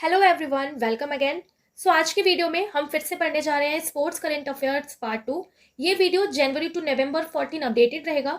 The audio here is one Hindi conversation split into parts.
Hello everyone, welcome again. So आज की वीडियो में हम फिर से पढ़ने जा रहे हैं स्पोर्ट्स करंट अफेयर्स पार्ट 2। ये वीडियो जनवरी टू नवंबर 14 अपडेटेड रहेगा।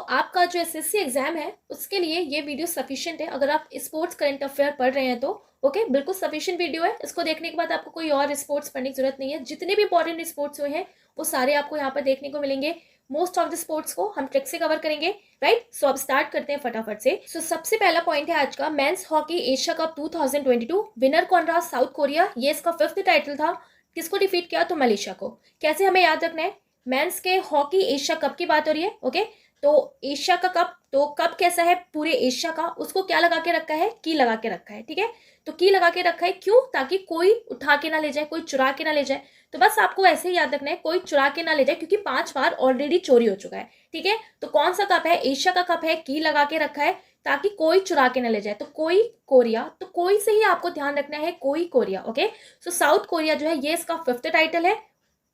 आपका जो एसएससी एग्जाम है उसके लिए ये वीडियो सफिशिएंट है। अगर आप स्पोर्ट्स करंट अफेयर पढ़ रहे हैं तो ओके, बिल्कुल सफिशिएंट वीडियो है। इसको देखने के बाद आपको कोई और स्पोर्ट्स पढ़ने की जरूरत नहीं है। जितने भी इंपॉर्टेंट स्पोर्ट्स हुए हैं वो सारे आपको यहाँ पर देखने को मिलेंगे। मोस्ट ऑफ द स्पोर्ट्स को हम ट्रिक से कवर करेंगे, राइट। सो अब स्टार्ट करते हैं फटाफट से। सबसे पहला पॉइंट है आज का, men's hockey Asia cup 2022 winner कौन रहा? South Korea. ये इसका 5th टाइटल था। किसको डिफीट किया? तो मलेशिया को। कैसे हमें याद रखना है? मेंस के हॉकी एशिया कप की बात हो रही है, ओके। तो एशिया का कप, तो कप कैसा है पूरे एशिया का, उसको क्या लगा के रखा है? की लगा के रखा है, ठीक है। तो की लगा के रखा है, क्यों? ताकि कोई उठा के ना ले जाए, कोई चुरा के ना ले जाए। तो बस आपको ऐसे ही याद रखना है, कोई चुरा के ना ले जाए, क्योंकि 5 बार ऑलरेडी चोरी हो चुका है, ठीक है। तो कौन सा कप है? एशिया का कप है। की लगा के रखा है ताकि कोई चुरा के ना ले जाए। तो कोई कोरिया, तो कोई से ही आपको ध्यान रखना है, कोई कोरिया, ओके। साउथ कोरिया जो है ये इसका 5th टाइटल है,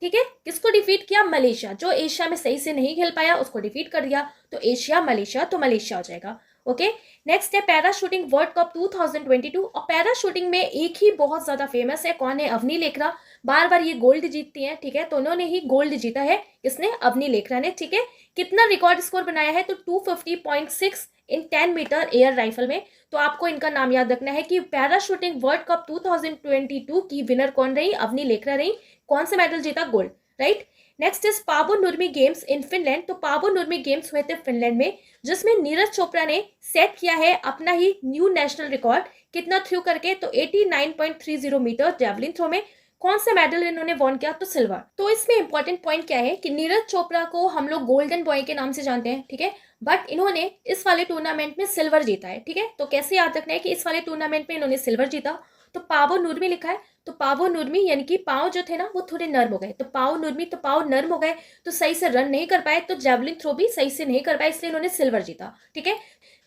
ठीक है। किसको डिफीट किया? मलेशिया। जो एशिया में सही से नहीं खेल पाया उसको डिफीट कर दिया। तो एशिया मलेशिया, तो मलेशिया हो जाएगा, ओके। नेक्स्ट है पैरा शूटिंग वर्ल्ड कप 2022। और पैरा शूटिंग में एक ही बहुत ज्यादा फेमस है, कौन है? अवनी लेखरा। बार बार ये गोल्ड जीतती हैं, ठीक है। तो उन्होंने ही गोल्ड जीता है, किसने? अवनी लेखरा ने, ठीक है। कितना रिकॉर्ड स्कोर बनाया है? तो 250.6 इन 10 मीटर एयर राइफल में। तो आपको इनका नाम याद रखना है कि पैरा शूटिंग वर्ल्ड कप 2022 की विनर कौन रही? अवनी लेखरा रही। कौन सा मेडल जीता? Gold, right. Next is Paavo Nurmi games in Finland. तो पावो नुर्मी गेम्स हुए थे फिनलैंड में, जिसमें नीरज चोपड़ा ने सेट किया है अपना ही न्यू नेशनल रिकॉर्ड। कितना थ्रू करके? तो 89.30 मीटर जेवलिन थ्रो में। कौन सा मेडल इन्होंने वॉन किया? तो सिल्वर। तो इसमें इंपॉर्टेंट पॉइंट क्या है कि नीरज चोपड़ा को हम लोग गोल्डन बॉय के नाम से जानते हैं, ठीक है। बट इन्होंने इस वाले टूर्नामेंट में सिल्वर जीता है, ठीक है। तो कैसे याद रखना है कि इस वाले टूर्नामेंट में इन्होंने सिल्वर जीता। तो पावो नुर्मी लिखा है, तो पावो नुर्मी यानी कि पाव जो थे ना वो थोड़े नर्म हो गए। तो पाव नुर्मी, तो पाव नर्म हो गए, तो सही से रन नहीं कर पाए, तो जेवलिन थ्रो भी सही से नहीं कर पाए, इसलिए इन्होंने सिल्वर जीता, ठीक है।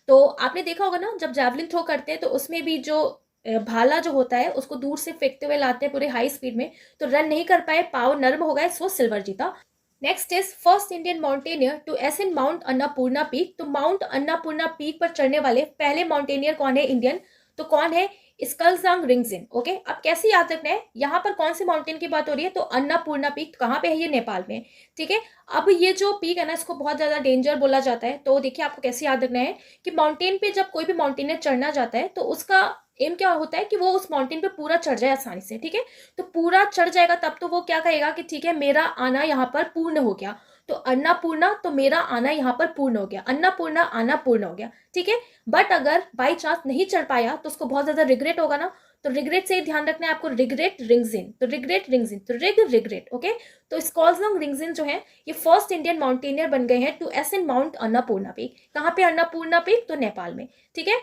तो आपने देखा होगा ना, जब जेवलिन थ्रो करते हैं तो उसमें भी जो भाला जो होता है उसको दूर से फेंकते हुए लाते हैं पूरे हाई स्पीड में, तो रन नहीं कर पाए, पाव नर्म हो गए, सो सिल्वर जीता। Next is first Indian mountaineer to ascend Mount Annapurna peak. तो माउंट अन्नपूर्णा पीक पर चढ़ने वाले पहले माउंटेनियर कौन है इंडियन? तो कौन है? स्कलजांग रिंगजिन, ओके। अब कैसे याद रखना है, यहाँ पर कौन से माउंटेन की बात हो रही है? तो अन्नपूर्णा पीक। कहाँ पे है? ये नेपाल में, ठीक है। अब ये जो पीक है ना, इसको बहुत ज्यादा डेंजर बोला जाता है। तो देखिए आपको कैसे याद रखना है कि माउंटेन पे जब कोई भी माउंटेनियर चढ़ना जाता है तो उसका एम क्या होता है कि वो उस माउंटेन पे पूरा चढ़ जाए आसानी से, ठीक है। तो पूरा चढ़ जाएगा तब तो वो क्या कहेगा कि ठीक है मेरा आना यहाँ पर पूर्ण हो गया। तो अन्नपूर्णा, तो मेरा आना यहाँ पर पूर्ण हो गया, अन्नपूर्णा आना पूर्ण हो गया, ठीक है। बट अगर बाई चांस नहीं चढ़ पाया तो उसको बहुत ज्यादा रिग्रेट होगा ना। तो रिग्रेट से ही ध्यान रखना है आपको, रिग्रेट रिंगजिन। तो रिग्रेट रिंगजिन, तो रिग्रेट, ओके। तो स्कॉल्जंग रिंगजिन जो है ये फर्स्ट इंडियन माउंटेनियर बन गए हैं to ascend Mount Annapurna peak. कहाँ पे अन्नपूर्णा पीक? तो नेपाल में, ठीक है।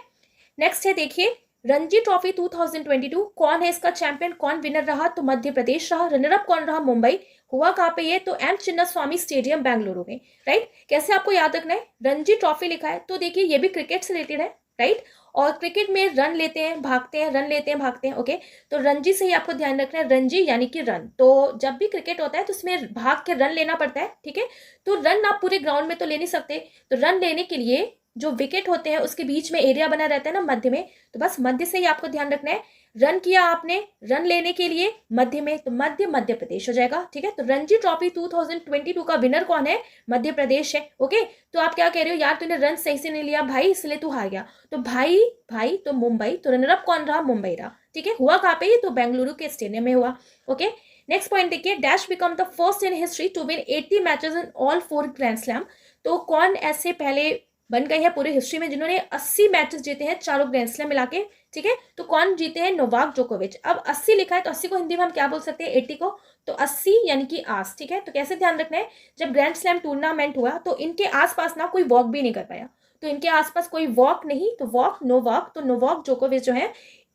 नेक्स्ट है देखिए रणजी ट्रॉफी 2022। कौन है इसका चैंपियन? कौन विनर रहा? तो मध्य प्रदेश रहा। रनरअप कौन रहा? मुंबई। हुआ कहाँ पे ये? तो एम चिन्नास्वामी स्टेडियम बेंगलुरु में, राइट। कैसे आपको याद रखना है? रणजी ट्रॉफी लिखा है, तो देखिए ये भी क्रिकेट से रिलेटेड है, राइट। और क्रिकेट में रन लेते हैं भागते हैं, रन लेते हैं भागते हैं, ओके। तो रणजी से ही आपको ध्यान रखना है, रणजी यानी कि रन। तो जब भी क्रिकेट होता है तो उसमें भाग के रन लेना पड़ता है, ठीक है। तो रन आप पूरे ग्राउंड में तो ले नहीं सकते, तो रन लेने के लिए जो विकेट होते हैं उसके बीच में एरिया बना रहता है ना, मध्य में। तो बस मध्य से ही आपको ध्यान रखना है। रन किया आपने रन लेने के लिए मध्य में, तो मध्य प्रदेश हो जाएगा, ठीक है। तो रणजी ट्रॉफी 2022 का विनर कौन है? मध्य प्रदेश है, ओके। तो आप क्या कह रहे हो यार, तूने रन सही से नहीं लिया भाई इसलिए तू हार गया। तो भाई भाई तो मुंबई, तो रनरअप कौन रहा? मुंबई रहा, ठीक है। हुआ कहाँ पे? तो बेंगलुरु के स्टेडियम में हुआ, ओके। नेक्स्ट पॉइंट देखिए, dash become the first in history to win 80 matches in all 4 grand slam. तो कौन ऐसे पहले बन गए हैं पूरे हिस्ट्री में जिन्होंने 80 मैचेस जीते हैं चारों ग्रैंड स्लैम मिला के, ठीक है। तो कौन जीते हैं? नोवाक जोकोविच। अब 80 लिखा है तो 80 को हिंदी में हम क्या बोल सकते हैं? 80 को। तो 80 यानी कि आस, ठीक है। तो कैसे ध्यान रखना है, जब ग्रैंड स्लैम टूर्नामेंट हुआ तो इनके आसपास ना कोई वॉक भी नहीं कर पाया। तो इनके आसपास कोई वॉक नहीं, तो वॉक नोवाक, तो नोवाक जोकोविच जो है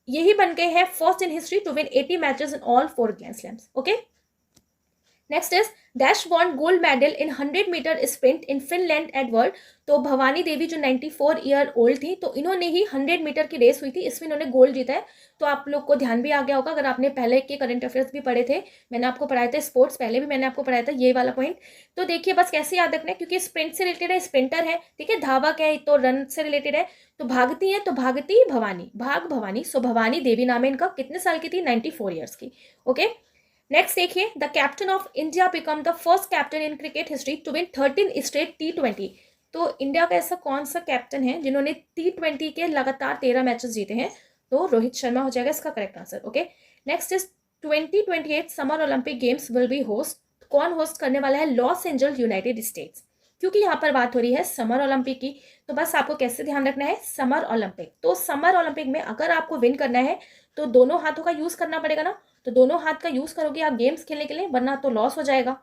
यही बन गए हैं first in history to win 80 matches in all 4 grand slams, okay. Next is dash won gold medal in 100 metre sprint in Finland at world. तो भवानी देवी जो 94 ईयर ओल्ड थी, तो इन्होंने ही 100 मीटर की रेस हुई थी, इसमें इन्होंने गोल्ड जीता है। तो आप लोग को ध्यान भी आ गया होगा अगर आपने पहले के करंट अफेयर्स भी पढ़े थे, मैंने आपको पढ़ाया था स्पोर्ट्स, पहले भी मैंने आपको पढ़ाया था ये वाला पॉइंट। तो देखिए बस कैसे याद रखना है, क्योंकि स्प्रिंट से रिलेटेड है, स्प्रिंटर है, ठीक है, धावक है तो रन से रिलेटेड है, तो भागती है तो भागती भवानी, भाग भवानी, सो भवानी देवी नाम है इनका। कितने साल की थी? 94 ईयर्स की। ओके, नेक्स्ट देखिए, the captain of India become the first captain in cricket history to win 13 straight T20। तो इंडिया का ऐसा कौन सा कैप्टन है जिन्होंने T20 के लगातार 13 मैचेस जीते हैं? तो रोहित शर्मा हो जाएगा इसका correct answer. Okay, next is 2028 summer Olympic games will be host. कौन होस्ट करने वाला है? Loss Angeles, United states. क्योंकि यहाँ पर बात हो रही है समर ओलंपिक की, तो बस आपको कैसे ध्यान रखना है, समर ओलंपिक। तो समर ओलंपिक में अगर आपको विन करना है तो दोनों हाथों का यूज करना पड़ेगा ना, तो दोनों हाथ का यूज करोगे आप गेम्स खेलने के लिए, वरना तो लॉस हो जाएगा,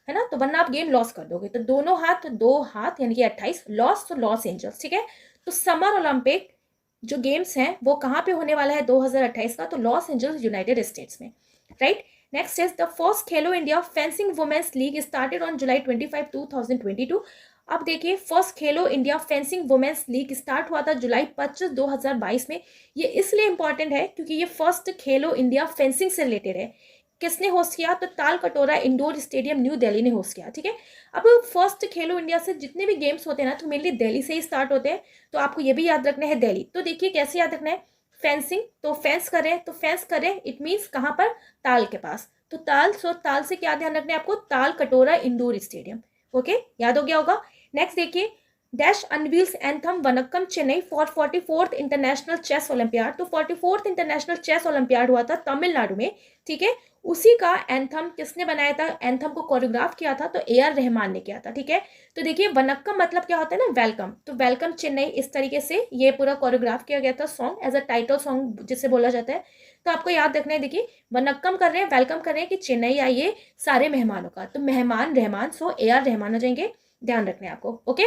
है ना, तो वरना आप गेम लॉस कर दोगे। तो दोनों हाथ, दो हाथ यानी कि 28, लॉस तो लॉस एंजल्स, ठीक है। तो समर ओलंपिक जो गेम्स हैं वो कहाँ पे होने वाला है 2028 का? तो लॉस एंजल्स, यूनाइटेड स्टेट्स में, right. Next is the first Khelo India fencing women's league started on July 25, 2022। अब देखिए, first Khelo India fencing women's league start हुआ था जुलाई 25, 2022 में। ये इसलिए इंपॉर्टेंट है क्योंकि ये फर्स्ट खेलो इंडिया फेंसिंग से रिलेटेड है। किसने होस्ट किया? तो ताल कटोरा इंडोर स्टेडियम न्यू दिल्ली ने होस्ट किया, ठीक है। अब फर्स्ट खेलो इंडिया से जितने भी गेम्स होते हैं ना, तो मेनली दिल्ली से ही स्टार्ट होते हैं, तो आपको ये भी याद रखना है दिल्ली। तो देखिए कैसे याद रखना है, फेंसिंग, तो फेंस करें, तो फेंस करें इट मीन्स कहाँ पर? ताल के पास। तो ताल, सो ताल से क्या ध्यान रखना है आपको? ताल कटोरा इंडोर स्टेडियम। ओके, याद हो गया होगा। नेक्स्ट देखिए, Dash unveils anthem Vanakkam Chennai for 44th international chess olympiad. तो 44th इंटरनेशनल चेस ओलंपियाड हुआ था तमिलनाडु में, ठीक है। उसी का एंथम किसने बनाया था? एंथम को कोरियोग्राफ किया था तो AR रहमान ने किया था, ठीक है। तो देखिए वनक्कम मतलब क्या होता है ना, वेलकम, तो वेलकम चेन्नई, इस तरीके से ये पूरा कोरियोग्राफ किया गया था song, as a title song जिसे बोला जाता है। तो आपको याद रखना है, देखिए वनक्कम कर रहे हैं, वेलकम कर रहे हैं कि चेन्नई आइए सारे मेहमानों का, तो मेहमान रहमान, सो AR रहमान हो जाएंगे, ध्यान रखना है आपको। ओके,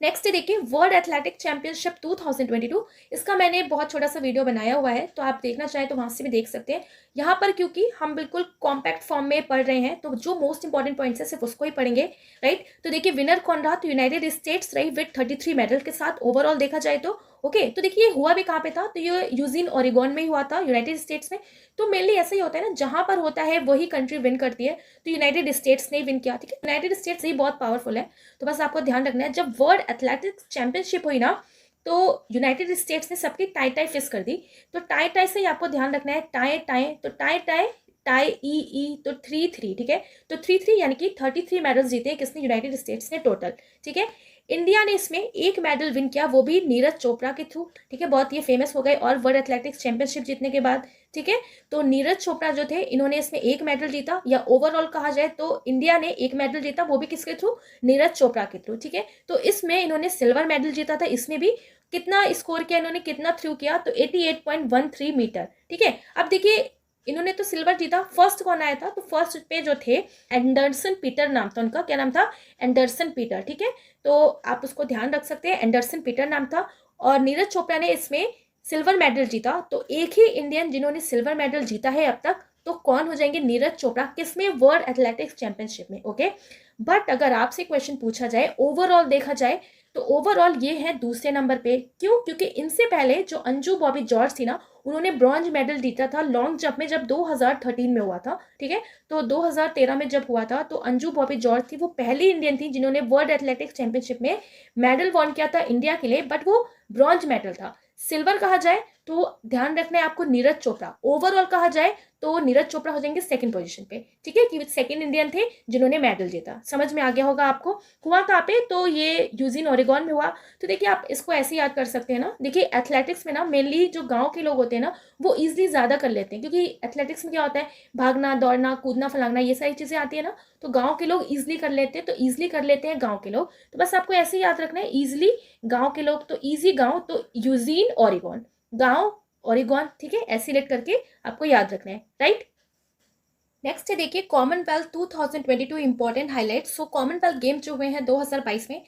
नेक्स्ट देखिए, वर्ल्ड एथलेटिक चैंपियनशिप 2022। इसका मैंने बहुत छोटा सा वीडियो बनाया हुआ है, तो आप देखना चाहें तो वहां से भी देख सकते हैं। यहाँ पर क्योंकि हम बिल्कुल कॉम्पैक्ट फॉर्म में पढ़ रहे हैं, तो जो मोस्ट इंपॉर्टेंट पॉइंट्स है सिर्फ उसको ही पढ़ेंगे, राइट। तो देखिए विनर कौन रहा? तो यूनाइटेड स्टेट्स रही विद 33 मेडल के साथ ओवरऑल देखा जाए तो। ओके, तो देखिए हुआ भी कहाँ पे था? तो ये यूजिन ओरेगोन में ही हुआ था, यूनाइटेड स्टेट्स में। तो मेनली ऐसा ही होता है ना, जहां पर होता है वही कंट्री विन करती है, तो यूनाइटेड स्टेट्स ने विन किया, ठीक है। यूनाइटेड स्टेट्स ही बहुत पावरफुल है, तो बस आपको ध्यान रखना है, जब वर्ल्ड एथलेटिक्स चैंपियनशिप हुई ना, तो यूनाइटेड स्टेट्स ने सबकी टाई टाई फिक्स कर दी। तो टाई टाई से ही आपको ध्यान रखना है, टाई टाई, तो टाई टाई टाई ई, तो 3-3, ठीक है। तो 3-3 यानी कि 33 मेडल्स जीते किसने? यूनाइटेड स्टेट्स ने टोटल, ठीक है। इंडिया ने इसमें एक मेडल विन किया, वो भी नीरज चोपड़ा के थ्रू, ठीक है, बहुत ये फेमस हो गए और वर्ल्ड एथलेटिक्स चैंपियनशिप जीतने के बाद, ठीक है। तो नीरज चोपड़ा जो थे, इन्होंने इसमें एक मेडल जीता, या ओवरऑल कहा जाए तो इंडिया ने एक मेडल जीता, वो भी किसके थ्रू? नीरज चोपड़ा के थ्रू, ठीक है। तो इसमें इन्होंने सिल्वर मेडल जीता था, इसमें भी कितना स्कोर किया इन्होंने, कितना थ्रू किया? तो 88.13 मीटर, ठीक है। अब देखिए इन्होंने तो सिल्वर जीता, फर्स्ट कौन आया था? तो फर्स्ट पे जो थे एंडरसन पीटर नाम था उनका, क्या नाम था? एंडरसन पीटर, ठीक है। तो आप उसको ध्यान रख सकते हैं, एंडरसन पीटर नाम था। और नीरज चोपड़ा ने इसमें सिल्वर मेडल जीता, तो एक ही इंडियन जिन्होंने सिल्वर मेडल जीता है अब तक, तो कौन हो जाएंगे? नीरज चोपड़ा, किसमें? वर्ल्ड एथलेटिक्स चैंपियनशिप में, ओके। बट अगर आपसे क्वेश्चन पूछा जाए ओवरऑल देखा जाए, तो ओवरऑल ये है दूसरे नंबर पे। क्यों? क्योंकि इनसे पहले जो अंजू बॉबी जॉर्ज थी ना, उन्होंने ब्रॉन्ज मेडल जीता था लॉन्ग जंप में, जब 2013 में हुआ था, ठीक है। तो 2013 में जब हुआ था, तो अंजू बॉबी जॉर्ज थी वो पहली इंडियन थी जिन्होंने वर्ल्ड एथलेटिक्स चैंपियनशिप में मेडल वॉन किया था इंडिया के लिए, बट वो ब्रॉन्ज मेडल था। सिल्वर कहा जाए तो ध्यान रखना है आपको नीरज चोपड़ा, ओवरऑल कहा जाए तो नीरज चोपड़ा हो जाएंगे सेकंड पोजीशन पे, ठीक है, कि सेकंड इंडियन थे जिन्होंने मेडल जीता। समझ में आ गया होगा आपको। हुआ कहाँ पे? तो ये यूजिन ओरेगोन में हुआ। तो देखिए आप इसको ऐसे याद कर सकते हैं ना, देखिए एथलेटिक्स में ना मेनली जो गांव के लोग होते हैं ना, वो इजिली ज्यादा कर लेते हैं, क्योंकि एथलेटिक्स में क्या होता है, भागना दौड़ना कूदना फलांगना ये सारी चीजें आती है ना, तो गाँव के लोग इजिली कर लेते हैं, तो इजिली कर लेते हैं गाँव के लोग। तो बस आपको ऐसे ही याद रखना है, इजिली गाँव के लोग, तो ईजी गाँव, तो यूजिन ओरेगोन, गाँव ओरेगोन, ठीक है, ऐसे लेट करके आपको याद रखना है, राइट। नेक्स्ट है देखिए कॉमनवेल्थ 2022 इंपॉर्टेंट हाईलाइट्स। सो कॉमनवेल्थ गेम जो हुए हैं 2022 में,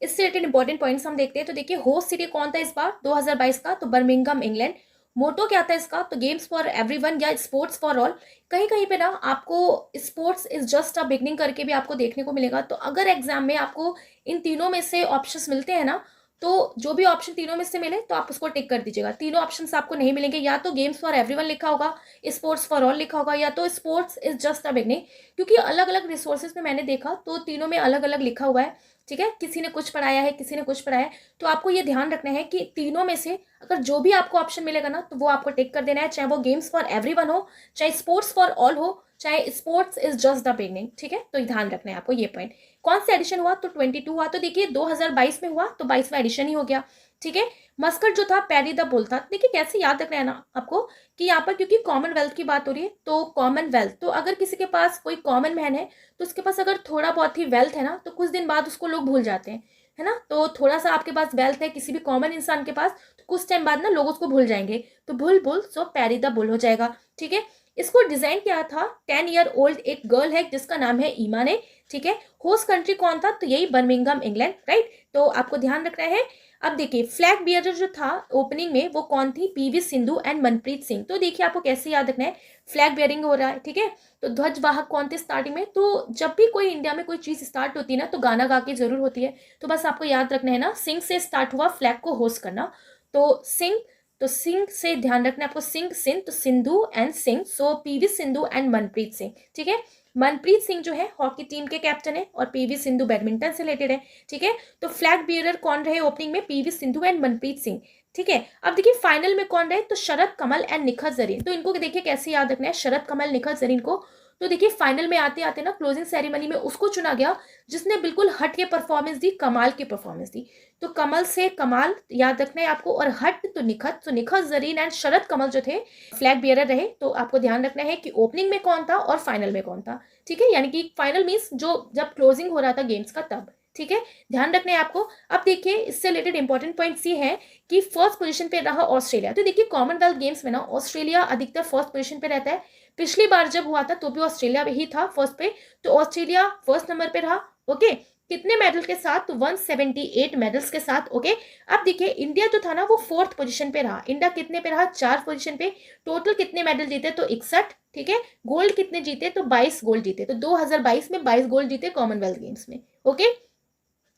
इससे रिलेटेड इंपॉर्टेंट पॉइंट्स हम देखते हैं। तो देखिए होस्ट सिटी कौन था इस बार 2022 का? तो बर्मिंघम इंग्लैंड। मोटो क्या था इसका, तो गेम्स फॉर एवरीवन या स्पोर्ट्स फॉर ऑल। कहीं कहीं पे ना आपको sports is just a beginning करके भी आपको देखने को मिलेगा। तो अगर एग्जाम में आपको इन तीनों में से ऑप्शंस मिलते हैं ना, तो जो भी ऑप्शन तीनों में से मिले तो आप उसको टिक कर दीजिएगा। तीनों ऑप्शंस आपको नहीं मिलेंगे, या तो गेम्स फॉर एवरीवन लिखा होगा, स्पोर्ट्स फॉर ऑल लिखा होगा, या तो sports is just a beginning. क्योंकि अलग अलग रिसोर्सेज में मैंने देखा तो तीनों में अलग अलग लिखा हुआ है, ठीक है। किसी ने कुछ पढ़ाया है, किसी ने कुछ पढ़ाया है। तो आपको ये ध्यान रखना है कि तीनों में से अगर जो भी आपको ऑप्शन मिलेगा ना, तो वो आपको टिक कर देना है, चाहे वो गेम्स फॉर एवरीवन हो, चाहे स्पोर्ट्स फॉर ऑल हो, चाहे sports is just the beginning, ठीक है। तो ध्यान रखना है आपको ये पॉइंट। कौन सा एडिशन हुआ, तो 22 हुआ। तो देखिए 2022 में हुआ, तो 22वां एडिशन ही हो गया, ठीक है। मस्कट जो था पैरी द बुल था। देखिए कैसे याद रखना है ना आपको, कि यहाँ पर क्योंकि कॉमनवेल्थ की बात हो रही है, तो कॉमनवेल्थ, तो अगर किसी के पास कोई कॉमन मैन है तो उसके पास अगर थोड़ा बहुत ही वेल्थ है ना, तो कुछ दिन बाद उसको लोग भूल जाते हैं, है ना। तो थोड़ा सा आपके पास वेल्थ है किसी भी कॉमन इंसान के पास, तो कुछ टाइम बाद ना लोग उसको भूल जाएंगे, तो भूल भूल सो पैरी द बुल हो जाएगा, ठीक है। इसको डिजाइन किया था 10 ईयर ओल्ड एक गर्ल है जिसका नाम है ईमा ने, ठीक है। होस्ट कंट्री कौन था, तो यही बर्मिंघम इंग्लैंड, राइट। तो आपको ध्यान रखना है। अब देखिए फ्लैग बियरर जो था ओपनिंग में वो कौन थी, पीवी सिंधु एंड मनप्रीत सिंह। तो देखिए आपको कैसे याद रखना है, फ्लैग बियरिंग हो रहा है, ठीक है। तो ध्वजवाहक कौन थे स्टार्टिंग में, तो जब भी कोई इंडिया में कोई चीज स्टार्ट होती है ना, तो गाना गा के जरूर होती है। तो बस आपको याद रखना है ना, सिंह से स्टार्ट हुआ फ्लैग को होस्ट करना, तो सिंह, तो सिंह से ध्यान रखना है आपको, सिंह सिंह, तो Sindhu and Singh, so PV Sindhu and Manpreet Singh, ठीक है। मनप्रीत सिंह जो है हॉकी टीम के कैप्टन है और पीवी सिंधु बैडमिंटन से रिलेटेड है, ठीक है। तो फ्लैग बियरर कौन रहे ओपनिंग में, पीवी सिंधु एंड मनप्रीत सिंह, ठीक है। अब देखिए फाइनल में कौन रहे, तो शरद कमल एंड निखत जरीन। तो इनको देखिए कैसे याद रखना है, शरद कमल निखत जरीन को। तो देखिए फाइनल में आते आते ना क्लोजिंग सेरेमनी में उसको चुना गया जिसने बिल्कुल हट के परफॉर्मेंस दी, कमाल की परफॉर्मेंस दी। तो कमल से कमाल याद रखना है आपको, और हट तो निखत, तो निखत जरीन एंड शरद कमल जो थे फ्लैग बियरर रहे। तो आपको ध्यान रखना है कि ओपनिंग में कौन था और फाइनल में कौन था, ठीक है। यानी कि फाइनल मीन्स जो जब क्लोजिंग हो रहा था गेम्स का तब, ठीक है। ध्यान रखना है आपको। अब देखिए इससे रिलेटेड इंपॉर्टेंट पॉइंट्स ये है कि फर्स्ट पोजीशन पे रहा ऑस्ट्रेलिया। तो देखिए कॉमनवेल्थ गेम्स में ना ऑस्ट्रेलिया अधिकतर फर्स्ट पोजीशन पे रहता है। पिछली बार जब हुआ था तो भी ऑस्ट्रेलिया ही था फर्स्ट पे, तो ऑस्ट्रेलिया फर्स्ट नंबर पे रहा, ओके। कितने मेडल के साथ, तो 178 मेडल्स के साथ, ओके। अब देखिए इंडिया जो था ना वो फोर्थ पोजीशन पे रहा। इंडिया कितने पे रहा, 4 पोजीशन पे। टोटल कितने मेडल जीते, तो 61, ठीक है। गोल्ड कितने जीते, तो 22 गोल्ड जीते। तो 2022 में 22 गोल्ड जीते कॉमनवेल्थ गेम्स में, ओके।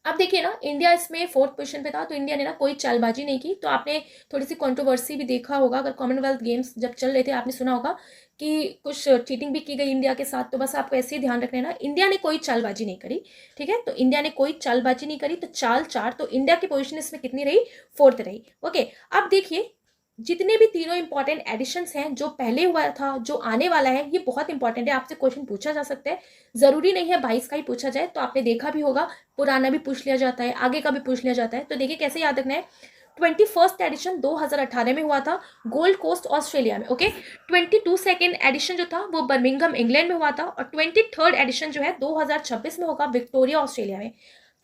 अब देखिए ना इंडिया इसमें फोर्थ पोजीशन पे था, तो इंडिया ने ना कोई चालबाजी नहीं की। तो आपने थोड़ी सी कंट्रोवर्सी भी देखा होगा, अगर कॉमनवेल्थ गेम्स जब चल रहे थे आपने सुना होगा कि कुछ चीटिंग भी की गई इंडिया के साथ। तो बस आपको ऐसे ही ध्यान रखना है ना, इंडिया ने कोई चालबाजी नहीं करी, ठीक है। तो इंडिया ने कोई चालबाजी नहीं करी, तो चाल 4, तो इंडिया की पोजीशन इसमें कितनी रही, फोर्थ रही, ओके। अब देखिए जितने भी तीनों इंपॉर्टेंट एडिशंस हैं, जो पहले हुआ था, जो आने वाला है, ये बहुत इंपॉर्टेंट है। आपसे क्वेश्चन पूछा जा सकता है, जरूरी नहीं है 22 का ही पूछा जाए। तो आपने देखा भी होगा पुराना भी पूछ लिया जाता है, आगे का भी पूछ लिया जाता है। तो देखिए कैसे याद रखना है, 21st एडिशन 2018 में हुआ था गोल्ड कोस्ट ऑस्ट्रेलिया में, ओके। 22nd एडिशन जो था वो बर्मिंघम इंग्लैंड में हुआ था, और 23rd एडिशन जो है 2026 में होगा विक्टोरिया ऑस्ट्रेलिया में।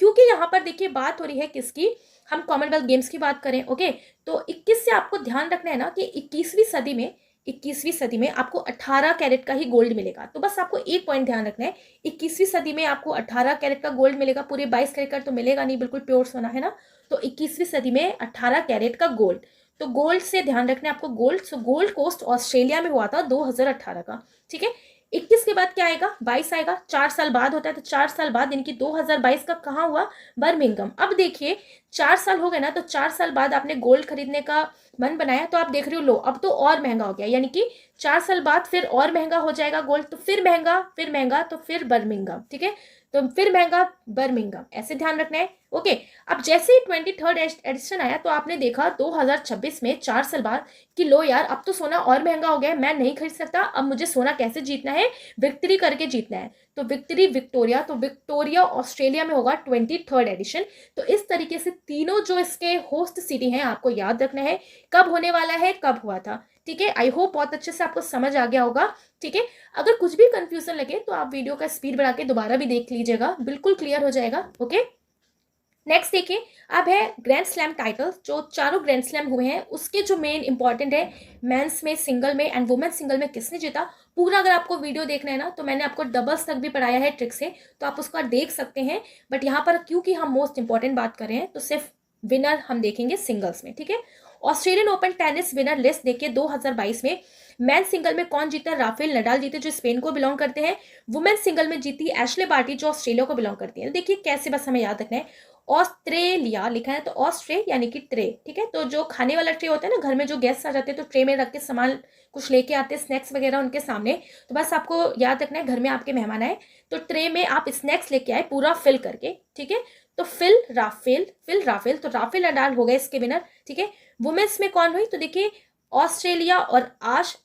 क्योंकि यहाँ पर देखिए बात हो रही है किसकी, हम कॉमनवेल्थ गेम्स की बात करें, ओके। तो 21 से आपको ध्यान रखना है ना कि 21वीं सदी में आपको 18 कैरेट का ही गोल्ड मिलेगा। तो बस आपको एक पॉइंट ध्यान रखना है, 21वीं सदी में आपको 18 कैरेट का गोल्ड मिलेगा, पूरे 22 कैरेट का तो मिलेगा नहीं, बिल्कुल प्योर सोना है ना। तो 21वीं सदी में 18 कैरेट का गोल्ड, तो गोल्ड से ध्यान रखना है आपको, gold. So Gold Coast Australia में हुआ था 2018 का, ठीक है। 21 के बाद क्या आएगा, 22 आएगा, 4 साल बाद होता है। तो 4 साल बाद यानी कि 2022 का कहाँ हुआ, बर्मिंघम। अब देखिए 4 साल हो गए ना, तो 4 साल बाद आपने गोल्ड खरीदने का मन बनाया, तो आप देख रहे हो लो अब तो और महंगा हो गया, यानी कि 4 साल बाद फिर और महंगा हो जाएगा गोल्ड। तो फिर महंगा तो फिर बर्मिंघम, ठीक है। तो फिर महंगा बर्मिंघम, ऐसे ध्यान रखना है, ओके। अब जैसे ही 23rd एडिशन आया तो आपने देखा 2026 में 4 साल बाद कि लो यार अब तो सोना और महंगा हो गया है, मैं नहीं खरीद सकता, अब मुझे सोना कैसे जीतना है, विक्ट्री करके जीतना है। तो विक्ट्री विक्टोरिया, तो विक्टोरिया ऑस्ट्रेलिया में होगा 23rd एडिशन। तो इस तरीके से तीनों जो इसके होस्ट सिटी हैं आपको याद रखना है कब होने वाला है, कब हुआ था, ठीक है। आई होप बहुत अच्छे से आपको समझ आ गया होगा, ठीक है। अगर कुछ भी कंफ्यूजन लगे तो आप वीडियो का स्पीड बढ़ा के दोबारा भी देख लीजिएगा, बिल्कुल क्लियर हो जाएगा, ओके। नेक्स्ट देखिए अब है ग्रैंड स्लैम टाइटल्स, जो चारों ग्रैंड स्लैम हुए हैं उसके जो मेन इंपॉर्टेंट है, मेंस में सिंगल में एंड वुमेन सिंगल में किसने जीता। पूरा अगर आपको वीडियो देखना है ना तो मैंने आपको डबल्स तक भी पढ़ाया है ट्रिक से, तो आप उसका देख सकते हैं। बट यहाँ पर क्योंकि हम मोस्ट इंपॉर्टेंट बात कर रहे हैं तो सिर्फ विनर हम देखेंगे सिंगल्स में, ठीक है। Australian open tennis winner list देखिए 2022 में मैन सिंगल में कौन जीता? राफेल नडाल जीते जो स्पेन को बिलोंग करते हैं। वुमेन सिंगल में जीती एशले बार्टी जो ऑस्ट्रेलिया को बिलोंग करती है। देखिए कैसे, बस हमें याद रखना है ऑस्ट्रेलिया लिखा है तो ऑस्ट्रे यानी कि ट्रे, ठीक है। तो जो खाने वाला ट्रे होता है ना, घर में जो गेस्ट आ जाते हैं तो ट्रे में रख के सामान कुछ लेके आते हैं, स्नैक्स वगैरह उनके सामने, तो बस आपको याद रखना है घर में आपके मेहमान आए तो ट्रे में आप स्नैक्स लेके आए पूरा फिल करके, ठीक है। तो फिल राफेल, तो राफेल नडाल हो गए इसके विनर, ठीक है। वुमेन्स में कौन हुई? तो देखिए ऑस्ट्रेलिया और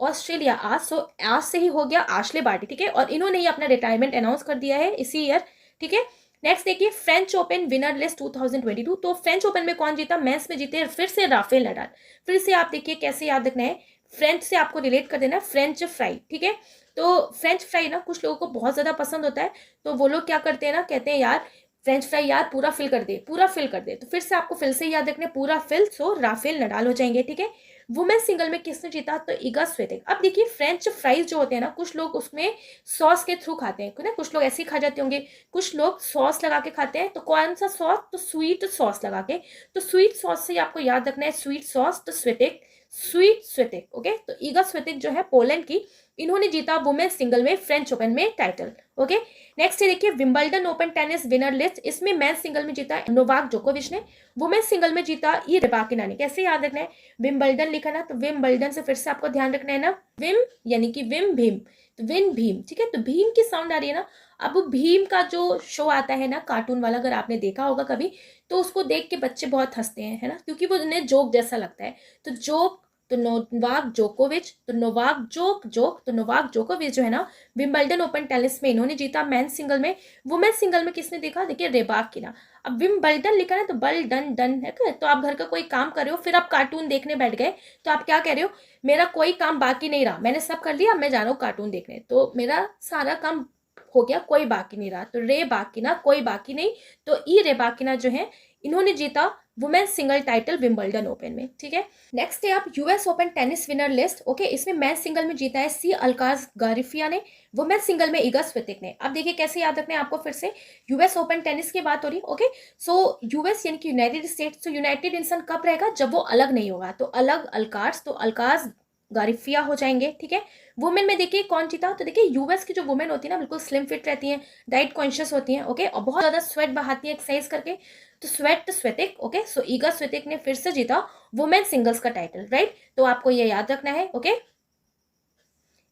ऑस्ट्रेलिया सो आज से ही हो गया आशले बार्टी, ठीक है। और इन्होंने ही अपना रिटायरमेंट अनाउंस कर दिया है इसी ईयर, ठीक है। नेक्स्ट देखिए फ्रेंच ओपन विनर लिस्ट 2022। तो फ्रेंच ओपन में कौन जीता? मेंस में जीते फिर से राफेल नडाल। फिर से आप देखिए कैसे याद रखना है, फ्रेंच से आपको रिलेट कर देना है फ्रेंच फ्राई, ठीक है। तो फ्रेंच फ्राई ना कुछ लोगों को बहुत ज्यादा पसंद होता है, तो वो लोग क्या करते हैं ना, कहते हैं यार फ्रेंच फ्राई यार पूरा फिल कर दे, पूरा फिल कर दे। तो फिर से आपको फिर से याद रखना है पूरा फिल, सो राफेल नडाल हो जाएंगे, ठीक है। वुमेन सिंगल में किसने जीता? तो इगा स्विएटेक। अब देखिए फ्रेंच फ्राइज जो होते हैं ना, कुछ लोग उसमें सॉस के थ्रू खाते हैं ना, कुछ लोग ऐसे ही खा जाते होंगे, कुछ लोग सॉस लगा के खाते हैं। तो कौन सा सॉस? तो स्वीट सॉस लगा के। तो स्वीट सॉस से आपको याद रखना है स्वीट सॉस, तो स्वीट स्विएटेक, ओके। तो इगा स्विएटेक जो है पोलैंड की, इन्होंने जीता वुमेन सिंगल में फ्रेंच ओपन में टाइटल, ओके। नेक्स्ट देखिए Wimbledon open tennis winner list, इसमें मैन सिंगल में जीता नोवाक जोकोविच ने, वुमेन सिंगल में जीता ई रिबाकिना ने। कैसे याद रखना है? विंबलडन लिखा ना, तो विंबलडन से फिर से आपको ध्यान रखना है ना, विम यानी कि विम भीम, तो विन भीम, ठीक है। तो भीम की साउंड आ रही है ना। अब भीम का जो शो आता है ना कार्टून वाला, अगर आपने देखा होगा कभी, तो उसको देख के बच्चे बहुत हंसते हैं, है ना, क्योंकि वो उन्हें जोक जैसा लगता है। तो जोक, तो नोवाक जोकोविच, तो नोवाक जोकोविच जो है ना विंबलडन ओपन टेनिस में इन्होंने जीता मैन सिंगल में। वुमेन सिंगल में किसने देखा? देखिए रेबाकिना। अब विंबलडन लिखा है तो बल डन डन है क्या? तो आप घर का कोई काम कर रहे हो, फिर आप कार्टून देखने बैठ गए, तो आप क्या कह रहे हो? मेरा कोई काम बाकी नहीं रहा, मैंने सब कर लिया, अब मैं जा रहा हूँ कार्टून देखने, तो मेरा सारा काम हो गया, कोई बाकी नहीं रहा। तो रे बाकिना, कोई बाकी नहीं। तो ई रे बाकिना जो है इन्होंने जीता women single title Wimbledon open में, ठीक है। नेक्स्ट है आप US open tennis winner list, okay. इसमें मैन सिंगल में जीता है सी अल्काज गारिफिया ने, वुमेन सिंगल में इगा स्विएटेक ने। अब देखिए कैसे याद रखना है आपको, फिर से यूएस ओपन टेनिस की बात हो रही, ओके। सो यूएस यानी कि यूनाइटेड स्टेट्स, तो यूनाइटेड इंसान कब रहेगा? जब वो अलग नहीं होगा, तो अलग अल्काज, तो अल्काज गारिफिया हो जाएंगे, ठीक है। वुमेन में देखिए कौन जीता? तो देखिए यूएस की जो वुमेन होती है ना, बिल्कुल स्लिम फिट रहती हैं, डाइट कॉन्शियस होती हैं, ओके, और बहुत ज्यादा स्वेट बहाती है एक्सरसाइज करके, तो स्वेटिक, ओके। सो ईगा स्विएटेक ने फिर से जीता वुमेन सिंगल्स का टाइटल, राइट। तो आपको ये याद रखना है, ओके।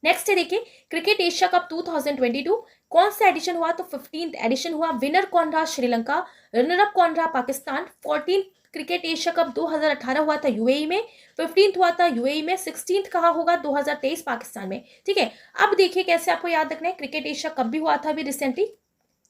नेक्स्ट है देखिए क्रिकेट एशिया कप 2022 कौन सा एडिशन हुआ? तो 15th एडिशन हुआ। विनर कौन रहा? श्रीलंका। रनर अप कौन रहा? Pakistan. 14th cricket Asia cup 2018 हुआ था यूएई में, 15th हुआ था यूएई में, 16th कहाँ होगा? 2023 पाकिस्तान में, ठीक है। अब देखिए कैसे आपको याद रखना है, क्रिकेट एशिया कप भी हुआ था अभी रिसेंटली,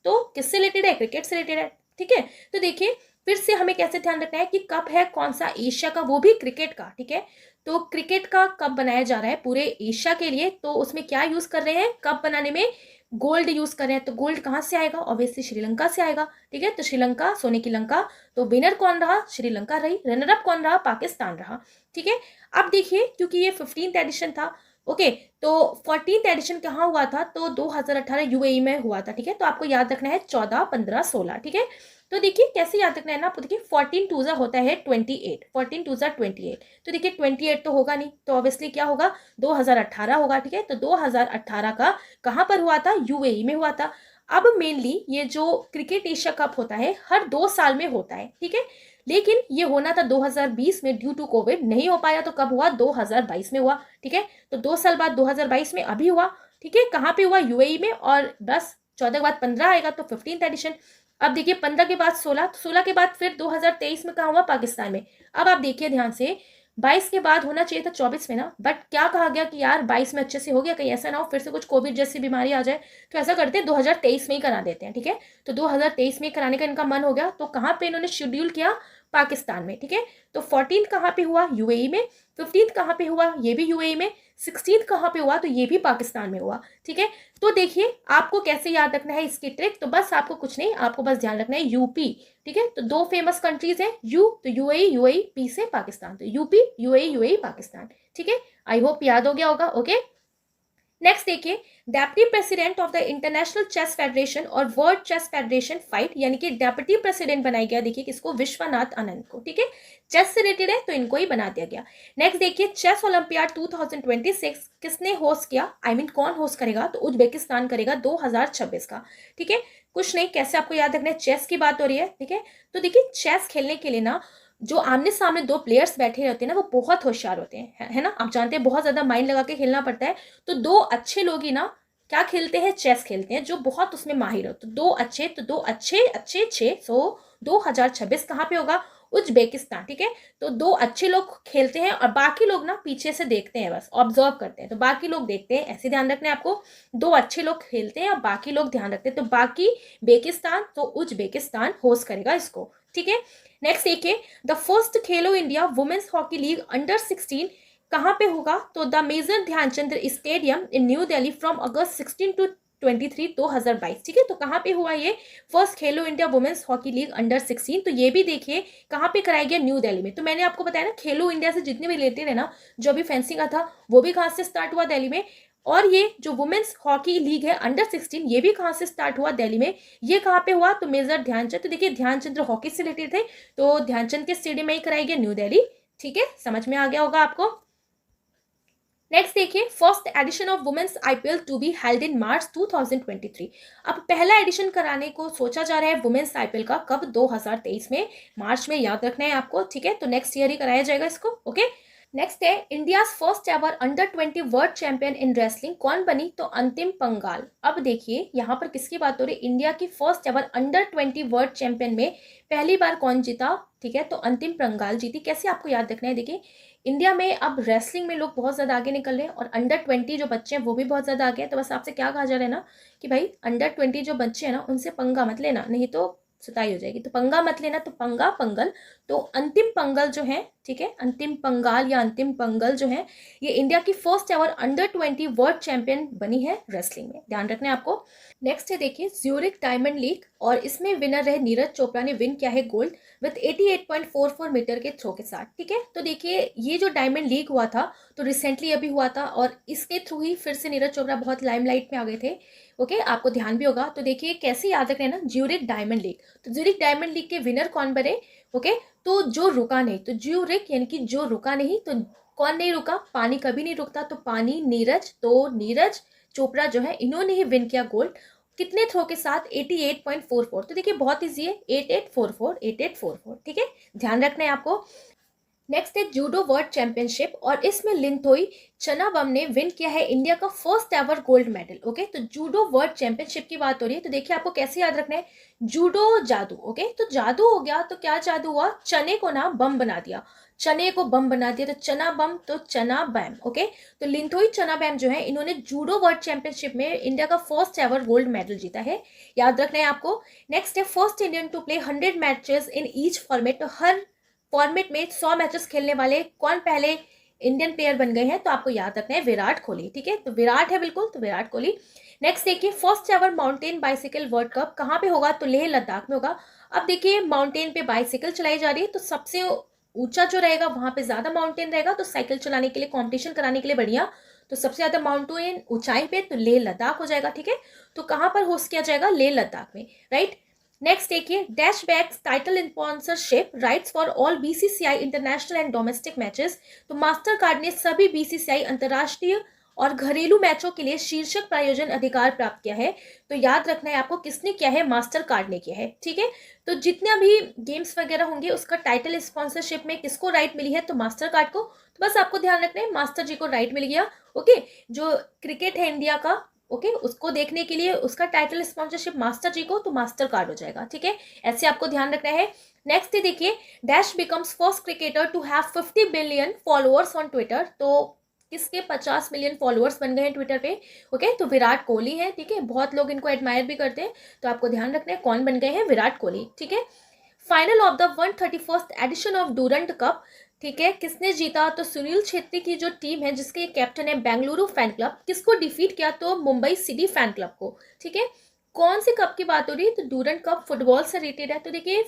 तो किससे रिलेटेड है? क्रिकेट से रिलेटेड है, ठीक है। तो देखिए फिर से हमें कैसे ध्यान रखना है कि कप है कौन सा? एशिया का, वो भी क्रिकेट का, ठीक है। तो क्रिकेट का कप बनाया जा रहा है पूरे एशिया के लिए, तो उसमें क्या यूज कर रहे हैं कप बनाने में? गोल्ड यूज कर रहे हैं। तो गोल्ड कहाँ से आएगा? ऑब्वियसली श्रीलंका से आएगा, ठीक है। तो श्रीलंका, सोने की लंका। तो विनर कौन रहा? श्रीलंका रही। रनर अप कौन रहा? पाकिस्तान रहा, ठीक है। अब देखिए क्योंकि ये 15th एडिशन था, ओके, तो 14th एडिशन कहाँ हुआ था? तो 2018 यूएई में हुआ था, ठीक है। तो आपको याद रखना है 14, 15, 16, ठीक है। तो देखिए कैसे याद रखना है ना आपको, देखिए 14 टू होता है 28, 14 टू 28, तो देखिए 28 तो होगा नहीं, तो ऑब्वियसली क्या होगा? 2018 होगा, ठीक है। तो 2018 का कहाँ पर हुआ था? यूएई में हुआ था। अब मेनली ये जो क्रिकेट एशिया कप होता है हर 2 साल में होता है, ठीक है, लेकिन ये होना था 2020 में, ड्यू टू कोविड नहीं हो पाया, तो कब हुआ? 2022 में हुआ, ठीक है। तो 2 साल बाद 2022 में अभी हुआ, ठीक है। कहाँ पे हुआ? यूएई में। और 10, 14 के बाद 15 आएगा, तो 15th एडिशन। अब देखिए 15 के बाद 16, तो 16 के बाद फिर 2023 में कहाँ हुआ? पाकिस्तान में। अब आप देखिए ध्यान से, 22 के बाद होना चाहिए था 24 में ना, बट क्या कहा गया कि यार 22 में अच्छे से हो गया, कहीं ऐसा ना हो फिर से कुछ कोविड जैसी बीमारी आ जाए, तो ऐसा करते हैं 2023 में ही करा देते हैं, ठीक है। तो 2023 में कराने का इनका मन हो गया, तो कहाँ पे इन्होंने शेड्यूल किया? पाकिस्तान में, ठीक है। तो 14th कहाँ पे हुआ? यूएई में। 15th कहाँ पे हुआ? ये भी यूएई में। 16th कहाँ पे हुआ? तो ये भी पाकिस्तान में हुआ, ठीक है। तो देखिए आपको कैसे याद रखना है इसकी ट्रिक, तो बस आपको कुछ नहीं, आपको बस ध्यान रखना है यूपी, ठीक है। तो 2 फेमस कंट्रीज हैं, यू तो यूएई पी से पाकिस्तान, तो यूपी यूएई पाकिस्तान, ठीक है। आई होप याद हो गया होगा, ओके। नेक्स्ट देखिए deputy president of the International Chess Federation और वर्ल्ड चेस फेडरेशन फाइट, यानी कि डेप्यूटी प्रेसिडेंट बनाया गया, देखिए किसको, विश्वनाथ आनंद को, ठीक है, चेस से रिलेटेड है तो इनको ही बना दिया गया। नेक्स्ट देखिए, चेस ओलंपियाड 2026 किसने होस्ट किया, आई मीन कौन होस्ट करेगा, तो उज्बेकिस्तान करेगा 2026 का, ठीक है। कुछ नहीं, कैसे आपको याद रखना है, चेस की बात हो रही है, ठीक है। तो देखिए चेस खेलने के लिए ना जो आमने सामने दो प्लेयर्स बैठे रहते हैं ना, वो बहुत होशियार होते हैं, है ना, आप जानते हैं बहुत ज्यादा माइंड लगा के खेलना पड़ता है। तो दो अच्छे लोग ही ना क्या खेलते हैं, चेस खेलते हैं, जो बहुत उसमें माहिर हो। तो दो अच्छे, तो दो अच्छे अच्छे छे, सो 2026 कहाँ पे होगा, उज्बेकिस्तान, ठीक है। तो दो अच्छे लोग खेलते हैं और बाकी लोग ना पीछे से देखते हैं, बस ऑब्जर्व करते हैं, तो बाकी लोग देखते हैं, ऐसे ध्यान रखना है आपको। दो अच्छे लोग खेलते हैं और बाकी लोग ध्यान रखते हैं, तो बाकी बेकिस्तान, तो उज्बेकिस्तान होस्ट करेगा इसको, ठीक है। नेक्स्ट देखिए, the first Khelo India women's hockey league under 16 कहाँ पे होगा, तो the major Dhyanchand stadium in New Delhi from August 16 to 23 2022, ठीक है। तो कहाँ पे हुआ ये first Khelo India women's hockey league under 16, तो ये भी देखिए कहाँ पे कराया गया, न्यू दिल्ली में। तो मैंने आपको बताया ना, खेलो इंडिया से जितने भी रिलेटेड है ना, जो अभी फेंसिंग का था वो भी कहाँ से स्टार्ट हुआ, दिल्ली में। और ये जो वुमेन्स हॉकी लीग है अंडर 16, ये भी कहाँ से स्टार्ट हुआ, दिल्ली में। ये कहाँ पे हुआ, तो मेजर ध्यानचंद, तो देखिए ध्यानचंद हॉकी से रिलेटेड थे, तो ध्यानचंद के स्टेडियम में ही कराई गई, न्यू दिल्ली, ठीक है, समझ में आ गया होगा आपको। नेक्स्ट देखिए, first edition of women's IPL to be held in March 2023। अब पहला एडिशन कराने को सोचा जा रहा है वुमेन्स आईपीएल का, कब, 2023 में, मार्च में, याद रखना है आपको, ठीक है। तो नेक्स्ट ईयर ही कराया जाएगा इसको, ओके। नेक्स्ट है, India's first ever under 20 world champion in wrestling कौन बनी, तो अंतिम पंगाल। अब देखिए यहाँ पर किसकी बात हो रही है, इंडिया की first ever under 20 world champion में पहली बार कौन जीता, ठीक है, तो अंतिम पंगाल जीती। कैसे आपको याद रखना है, देखिए इंडिया में अब रेसलिंग में लोग बहुत ज़्यादा आगे निकल रहे हैं और अंडर 20 जो बच्चे हैं वो भी बहुत ज़्यादा आगे हैं। तो बस आपसे क्या कहा जा रहा है ना कि भाई अंडर 20 जो बच्चे हैं ना, उनसे पंगा मत लेना, नहीं तो सुताई हो जाएगी। तो पंगा मत लेना, तो पंगा पंगल, तो अंतिम पंगल जो है, ठीक है, अंतिम पंगाल या अंतिम पंगल जो है, ये इंडिया की first ever under 20 world champion बनी है रेसलिंग में, ध्यान रखना है आपको। नेक्स्ट है देखिए, ज्यूरिक डायमंड लीग, और इसमें विनर रहे नीरज चोपड़ा ने विन किया है गोल्ड विथ 88.44 मीटर के थ्रो के साथ, ठीक है। तो देखिए ये जो डायमंड लीग हुआ था तो रिसेंटली अभी हुआ था, और इसके थ्रू ही फिर से नीरज चोपड़ा बहुत लाइमलाइट में आ गए थे, ओके, आपको ध्यान भी होगा। तो देखिए कैसे याद रख रहे हैं ना, ज्यूरिक डायमंड लीग, तो ज्यूरिक डायमंड लीग के विनर कौन बने, ओके, तो जो रुका नहीं, तो ज्यूरिक यानी कि जो रुका नहीं, तो कौन नहीं रुका, पानी कभी नहीं रुकता, तो पानी नीरज, तो नीरज चोपड़ा जो है इन्होंने ही विन किया गोल्ड, कितने थ्रो के साथ, 88.44। तो देखिए बहुत ईजी है, 8844, ठीक है, ध्यान रखना है आपको। नेक्स्ट है जूडो वर्ल्ड चैंपियनशिप, और इसमें लिंथोई चनाबम ने विन किया है इंडिया का first ever gold medal, okay. तो जूडो वर्ल्ड चैंपियनशिप की बात हो रही है, तो देखिए आपको कैसे याद रखना है, जूडो जादू, ओके, तो जादू हो गया, तो क्या जादू हुआ, चने को ना बम बना दिया, चने को बम बना दिया, तो चना बम, तो चना बैम, ओके। तो लिंथोई चना बैम जो है, इन्होंने जूडो वर्ल्ड चैंपियनशिप में इंडिया का फर्स्ट एवर गोल्ड मेडल जीता है, याद रखना है आपको। नेक्स्ट है, first Indian to play 100 matches in each format, तो हर फॉर्मेट में 100 मैचेस खेलने वाले कौन पहले इंडियन प्लेयर बन गए हैं, तो आपको याद रखना है विराट कोहली, ठीक है, तो विराट है बिल्कुल, तो विराट कोहली। नेक्स्ट देखिए, first ever mountain bicycle world cup कहाँ पे होगा, तो लेह लद्दाख में होगा। अब देखिए माउंटेन पे बाइसिकल चलाई जा रही है, तो सबसे ऊंचा जो रहेगा वहां पे ज्यादा माउंटेन रहेगा, तो साइकिल चलाने के लिए, कॉम्पिटिशन कराने के लिए बढ़िया, तो सबसे ज्यादा माउंटेन ऊंचाई पे, तो लेह लद्दाख हो जाएगा, ठीक है। तो कहाँ पर होस्ट किया जाएगा, लेह लद्दाख में, राइट। नेक्स्ट देखिए, dash bags title sponsorship rights for all BCCI international and domestic matches, तो मास्टर कार्ड ने सभी बीसीसीआई अंतर्राष्ट्रीय और घरेलू मैचों के लिए शीर्षक प्रायोजन अधिकार प्राप्त किया है। तो याद रखना है आपको, किसने किया है, मास्टर कार्ड ने किया है, ठीक है। तो जितने भी गेम्स वगैरह होंगे उसका टाइटल स्पॉन्सरशिप में किसको राइट मिली है, तो मास्टर कार्ड को। तो बस आपको ध्यान रखना है, मास्टर जी को राइट मिल गया, ओके। जो क्रिकेट है इंडिया का, ओके, उसको देखने के लिए उसका टाइटल स्पॉन्सरशिप मास्टर जी को, तो मास्टर कार्ड हो जाएगा, ठीक है, ऐसे आपको ध्यान रखना है। नेक्स्ट देखिए, dash becomes first cricketer to have 50 billion followers on Twitter, तो किसके 50 मिलियन फॉलोअर्स बन गए हैं ट्विटर पे, ओके, तो विराट कोहली है, ठीक है, बहुत लोग इनको एडमायर भी करते हैं, तो आपको ध्यान रखना है कौन बन गए हैं, विराट कोहली, ठीक है। Final of the 131st edition of Durand Cup, ठीक है, किसने जीता, तो सुनील छेत्री की जो टीम है जिसके कैप्टन है बेंगलुरु फैन क्लब, किसको डिफीट किया, तो मुंबई सिटी फैन क्लब को, ठीक है। कौन से कप की बात हो रही है, तो डूरंट कप फुटबॉल से रिलेटेड है। तो देखिए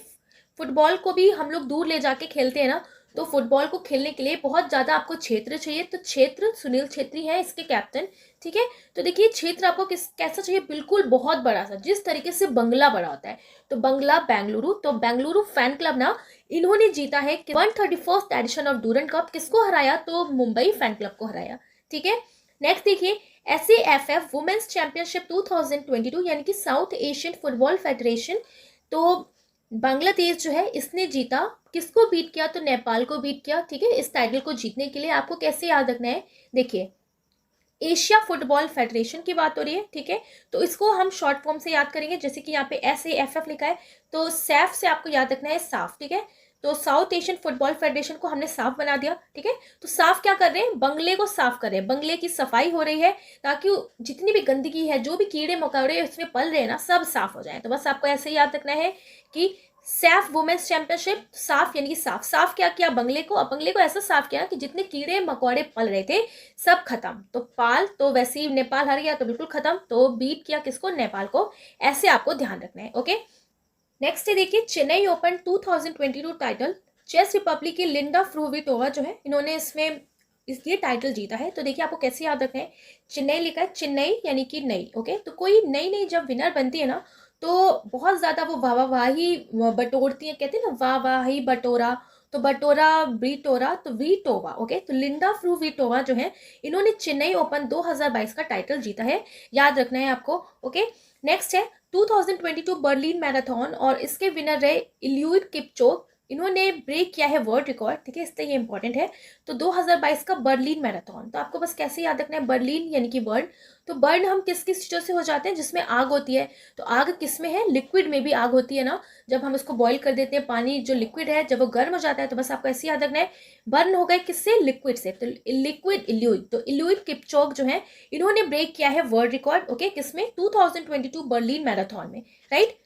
फुटबॉल को भी हम लोग दूर ले जाके खेलते हैं ना, तो फुटबॉल को खेलने के लिए बहुत ज़्यादा आपको क्षेत्र चाहिए, तो क्षेत्र सुनील छेत्री हैं इसके कैप्टन, ठीक है। तो देखिए क्षेत्र आपको कैसा चाहिए, बिल्कुल बहुत बड़ा सा, जिस तरीके से बंगला बड़ा होता है, तो बंगला बेंगलुरु, तो बेंगलुरु फैन क्लब ना, इन्होंने जीता है 131st edition of Durand cup, किसको हराया, तो मुंबई फैन क्लब को हराया, ठीक है। नेक्स्ट देखिए SAFF वुमेन्स चैंपियनशिप 2022 यानी कि साउथ एशियन फुटबॉल फेडरेशन, तो बांग्लादेश जो है इसने जीता, किसको बीट किया, तो नेपाल को बीट किया, ठीक है। इस टाइटल को जीतने के लिए आपको कैसे याद रखना है, देखिए एशिया फुटबॉल फेडरेशन की बात हो रही है, ठीक है। तो इसको हम शॉर्ट फॉर्म से याद करेंगे, जैसे कि यहाँ पे SAFF लिखा है, तो सैफ से आपको याद रखना है साफ, ठीक है। तो साउथ एशियन फुटबॉल फेडरेशन को हमने साफ बना दिया, ठीक है। तो साफ क्या कर रहे हैं, बंगले को साफ कर रहे हैं, बंगले की सफाई हो रही है, ताकि जितनी भी गंदगी है, जो भी कीड़े मकोड़े उसमें पल रहे हैं ना, सब साफ हो जाए। तो बस आपको ऐसे ही याद रखना है कि सैफ वुमेन्स चैंपियनशिप, साफ यानी कि साफ, साफ क्या किया, बंगले को, अब बंगले को ऐसा साफ किया कि जितने कीड़े मकोड़े पल रहे थे सब खत्म, तो पाल, तो वैसे ही नेपाल हार गया तो बिल्कुल खत्म, तो बीट किया किसको, नेपाल को, ऐसे आपको ध्यान रखना है, ओके। नेक्स्ट है देखिए Chennai open 2022 title, chess Republic की लिंडा फ्रूविटोवा जो है, इन्होंने इसमें इसलिए टाइटल जीता है। तो देखिए आपको कैसे याद रखना है, चेन्नई लिखा है, चेन्नई यानी कि नई, ओके। तो कोई नई नई जब विनर बनती है ना, तो बहुत ज़्यादा वो वाहवाही बटोरती है, कहते हैं ना वाहवाही बटोरा, तो बटोरा ब्रीटोरा, तो वीटोवा, ओके। तो लिंडा फ्रूविटोवा जो है, इन्होंने चेन्नई ओपन 2022 का टाइटल जीता है, याद रखना है आपको, ओके। नेक्स्ट है 2022 बर्लिन मैराथन, और इसके विनर रहे इल्यूड किपचोग, इन्होंने ब्रेक किया है वर्ल्ड रिकॉर्ड, ठीक है, इसलिए ये इंपॉर्टेंट है। तो 2022 का बर्लिन मैराथन, तो आपको बस कैसे याद रखना है, बर्लिन यानी कि बर्न, तो बर्न हम किस किस चीज़ों से हो जाते हैं, जिसमें आग होती है, तो आग किस में है, लिक्विड में भी आग होती है ना, जब हम इसको बॉईल कर देते हैं, पानी जो लिक्विड है जब वो गर्म हो जाता है, तो बस आपको ऐसे याद रखना है, बर्न हो गए किससे, लिक्विड से, तो लिक्विड इल्यूड, तो इल्यूड किपचोग जो है, इन्होंने ब्रेक किया है वर्ल्ड रिकॉर्ड, ओके, किसमें, 2022 बर्लिन मैराथन में, right.